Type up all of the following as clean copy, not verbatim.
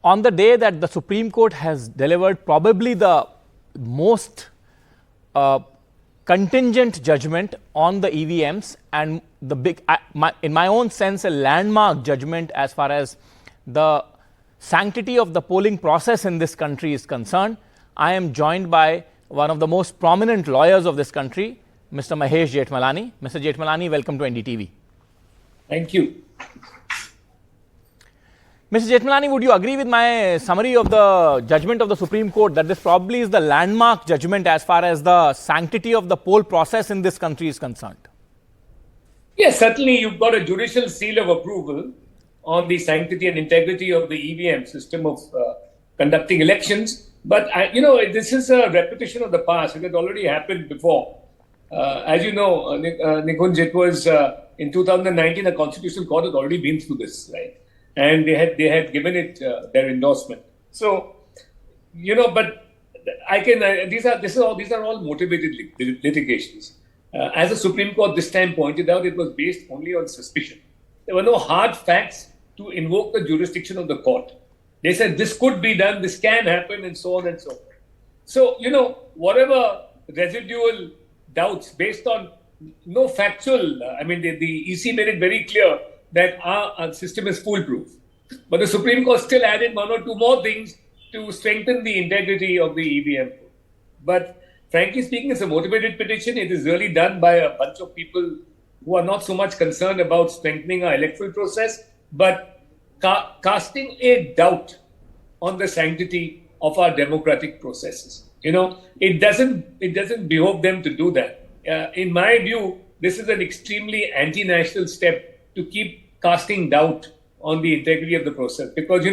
on the day that the Supreme Court has delivered probably the most contingent judgment on the EVMs and the big, in my own sense, a landmark judgment as far as the sanctity of the polling process in this country is concerned, I am joined by one of the most prominent lawyers of this country, Mr. Mahesh Jetmalani. Mr. Jetmalani, welcome to NDTV. Thank you. Mr. Jetmalani, would you agree with my summary of the judgment of the Supreme Court that this probably is the landmark judgment as far as the sanctity of the poll process in this country is concerned? Yes, certainly you've got a judicial seal of approval on the sanctity and integrity of the EVM system of conducting elections. But, this is a repetition of the past. It had already happened before. As you know, Nikunj, it was in 2019, the Constitutional Court had already been through this, right? And they had given it their endorsement. So, but I can these are all motivated litigations. As the Supreme Court this time pointed out, it was based only on suspicion. There were no hard facts to invoke the jurisdiction of the court. They said this could be done, this can happen, and so on and so forth. So, whatever residual doubts based on no factual, the EC made it very clear that our system is foolproof. But the Supreme Court still added one or two more things to strengthen the integrity of the EVM. But frankly speaking, it's a motivated petition. It is really done by a bunch of people who are not so much concerned about strengthening our electoral process, but casting a doubt on the sanctity of our democratic processes. It doesn't behove them to do that. In my view, this is an extremely anti-national step to keep casting doubt on the integrity of the process, because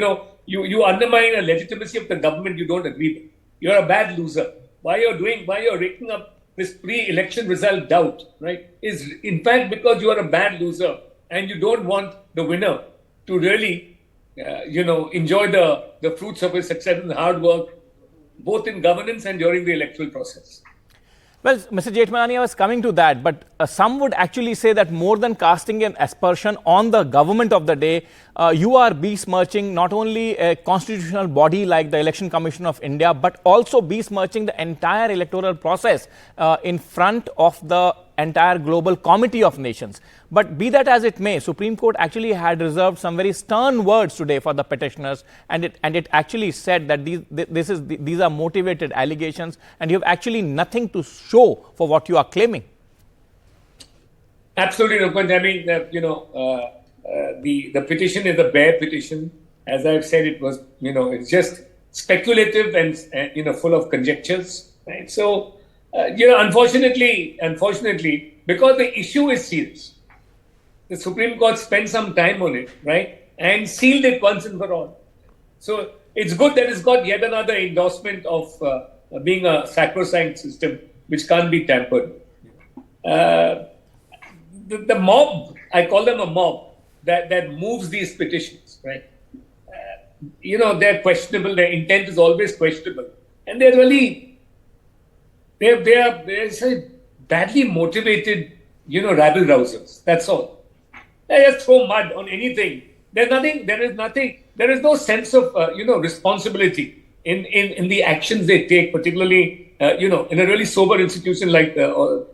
you undermine a legitimacy of the government you don't agree with. You're a bad loser. Why you're raking up this pre-election result doubt, right, is in fact because you are a bad loser and you don't want the winner to really enjoy the fruits of his success and hard work, both in governance and during the electoral process. Well, Mr. Jetmalani, I was coming to that, but some would actually say that more than casting an aspersion on the government of the day, you are besmirching not only a constitutional body like the Election Commission of India, but also besmirching the entire electoral process in front of the entire global committee of nations. But be that as it may, Supreme Court actually had reserved some very stern words today for the petitioners, and it actually said that these are motivated allegations and you have actually nothing to show for what you are claiming. Absolutely, Nikunj. The petition is a bare petition. As I've said, it was, it's just speculative and full of conjectures. Right? So, unfortunately, because the issue is serious, the Supreme Court spent some time on it, right, and sealed it once and for all. So it's good that it's got yet another endorsement of being a sacrosanct system which can't be tampered. The mob, I call them a mob, that moves these petitions, right? They're questionable. Their intent is always questionable, and they're really they're badly motivated, rabble rousers. That's all. They just throw mud on anything. There is no sense of responsibility in the actions they take, particularly in a really sober institution like the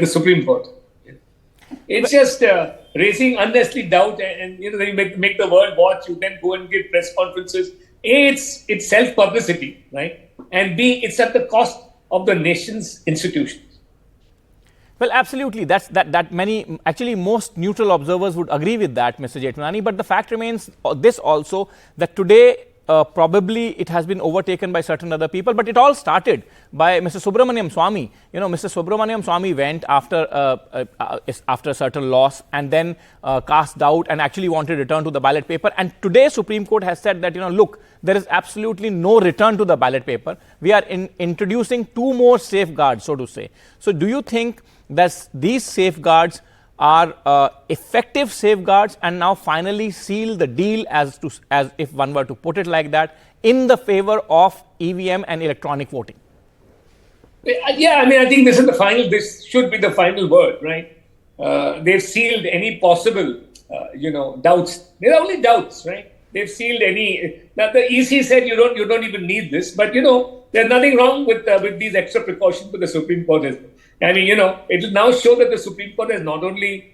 Supreme Court. It's just raising unnecessary doubt, and they make the world watch. You then go and give press conferences. A, it's self-publicity, right? And B, it's at the cost of the nation's institutions. Well, absolutely. That many, actually most neutral observers would agree with that, Mr. Jetmalani. But the fact remains this also, that today probably it has been overtaken by certain other people. But it all started by Mr. Subramaniam Swamy. Mr. Subramaniam Swamy went after a certain loss and then cast doubt and actually wanted to return to the ballot paper. And today Supreme Court has said that, look, there is absolutely no return to the ballot paper. We are introducing two more safeguards, so to say. So do you think that these safeguards are effective safeguards and now finally seal the deal, as if one were to put it like that, in the favor of EVM and electronic voting? Yeah, I think this should be the final word, right? They've sealed any possible, doubts. They're only doubts, right? they've sealed any. Now the EC said you don't even need this, but there's nothing wrong with these extra precautions that the Supreme Court has. I mean, it will now show that the Supreme Court has not only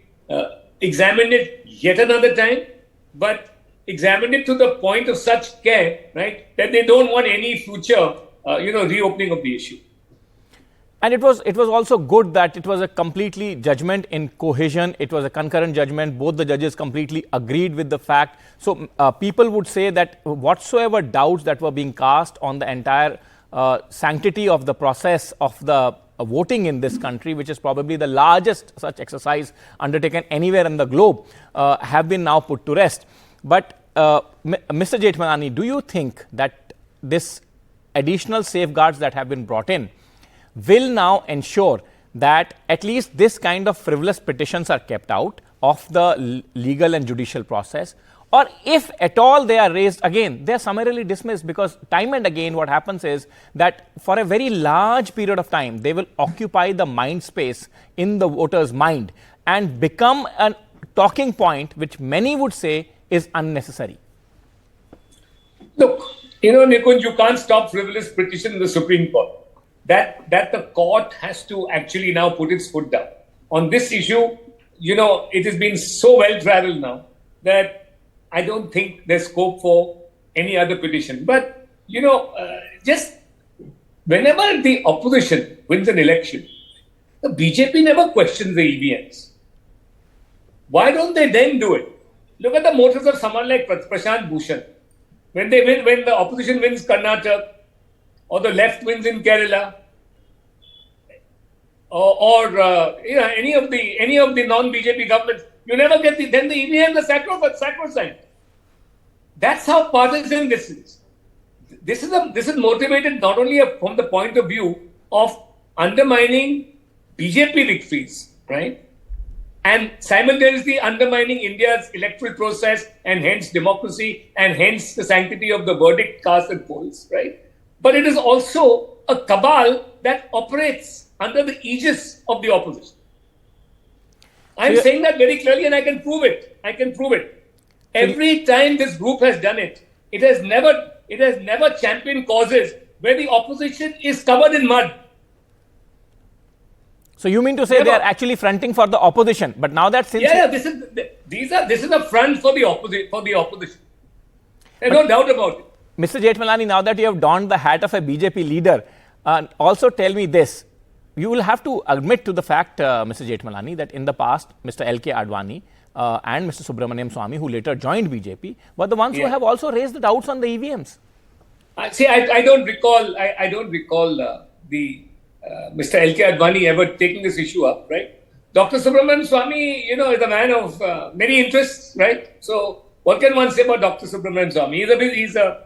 examined it yet another time, but examined it to the point of such care, right, that they don't want any future, reopening of the issue. And it was also good that it was a completely judgment in cohesion. It was a concurrent judgment. Both the judges completely agreed with the fact. So people would say that whatsoever doubts that were being cast on the entire sanctity of the process of the voting in this country, which is probably the largest such exercise undertaken anywhere in the globe, have been now put to rest. But Mr. Jetmalani, do you think that this additional safeguards that have been brought in will now ensure that at least this kind of frivolous petitions are kept out of the legal and judicial process? Or if at all they are raised again, they are summarily dismissed, because time and again what happens is that for a very large period of time, they will occupy the mind space in the voter's mind and become a talking point which many would say is unnecessary. Look, Nikunj, you can't stop frivolous petition in the Supreme Court. That the court has to actually now put its foot down. On this issue, it has been so well traveled now that I don't think there's scope for any other petition. But, just whenever the opposition wins an election, the BJP never questions the EVMs. Why don't they then do it? Look at the motives of someone like Prashant Bhushan. When the opposition wins Karnataka, or the left wins in Kerala, or any of the non-BJP governments, you never get then the EVM the sacrosanct. That's how partisan this is. This is motivated not only from the point of view of undermining BJP victories, right, and simultaneously undermining India's electoral process and hence democracy and hence the sanctity of the verdict cast at polls, right? But it is also a cabal that operates under the aegis of the opposition. I'm saying that very clearly, and I can prove it. Every time this group has done it, it has never championed causes where the opposition is covered in mud. So you mean to say they are actually fronting for the opposition? But now that since this is a front for the opposition. There's no doubt about it. Mr. Jetmalani, now that you have donned the hat of a BJP leader, also tell me this. You will have to admit to the fact, Mr. Jetmalani, that in the past, Mr. L.K. Advani and Mr. Subramaniam Swamy, who later joined BJP, were the ones who have also raised the doubts on the EVMs. I don't recall Mr. L.K. Advani ever taking this issue up, right? Dr. Subramaniam Swamy, is a man of many interests, right? So what can one say about Dr. Subramaniam Swamy?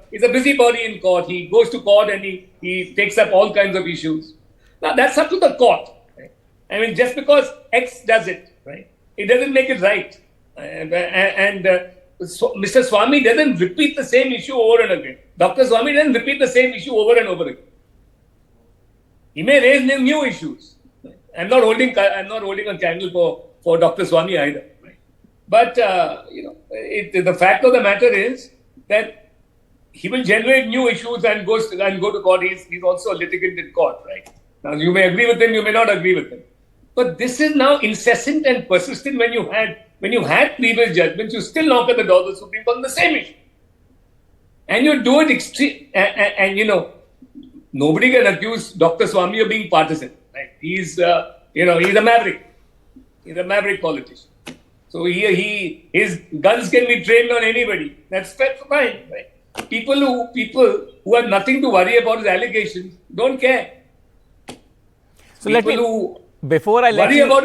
He's a busybody in court. He goes to court and he takes up all kinds of issues. Now that's up to the court. Right? I mean, just because X does it, right, it doesn't make it right. So Mr. Swamy doesn't repeat the same issue over and again. Dr. Swamy doesn't repeat the same issue over and over again. He may raise new issues. Right? I'm not holding a candle for Dr. Swamy either. Right? But the fact of the matter is that he will generate new issues and go to court. He's also a litigant in court, right? Now you may agree with him, you may not agree with him. But this is now incessant and persistent. When you had previous judgments, you still knock at the door of the Supreme Court on the same issue, and you do it extreme. And nobody can accuse Dr. Swamy of being partisan. Right? He's a maverick. He's a maverick politician. So his guns can be trained on anybody. That's fine. Right? People who have nothing to worry about his allegations don't care. So before I let you go,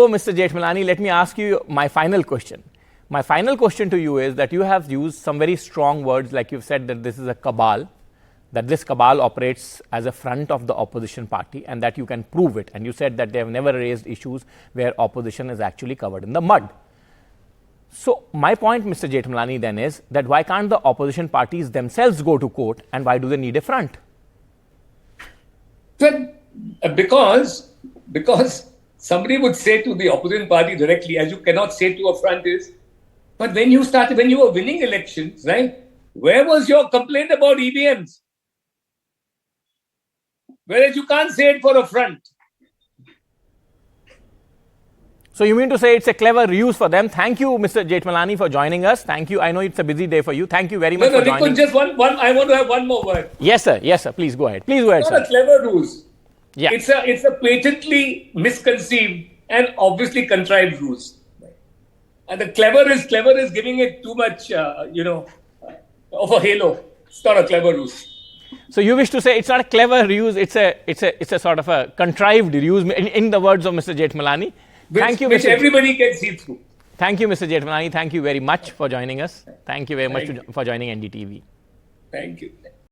Mr. Jetmalani, let me ask you my final question. My final question to you is that you have used some very strong words, like you've said that this is a cabal, that this cabal operates as a front of the opposition party, and that you can prove it. And you said that they have never raised issues where opposition is actually covered in the mud. So my point, Mr. Jetmalani, then is that why can't the opposition parties themselves go to court, and why do they need a front? Because somebody would say to the opposition party directly, as you cannot say to a front, is But when you were winning elections, right? Where was your complaint about EVMs? Whereas you can't say it for a front. So you mean to say it's a clever ruse for them? Thank you, Mr. Jetmalani, for joining us. Thank you. I know it's a busy day for you. Thank you very much for joining. Just one. I want to have one more word. Yes, sir. Yes, sir. Please go ahead. Please go ahead, It's sir. not a clever ruse. Yeah. It's a patently misconceived and obviously contrived ruse. And the clever is giving it too much, of a halo. It's not a clever ruse. So you wish to say it's not a clever ruse, it's a sort of a contrived ruse, in the words of Mr. Jetmalani. Thank you, which Mr. everybody can see through. Thank you, Mr. Jetmalani. Thank you very much for joining us. Thank you very much for joining NDTV. Thank you.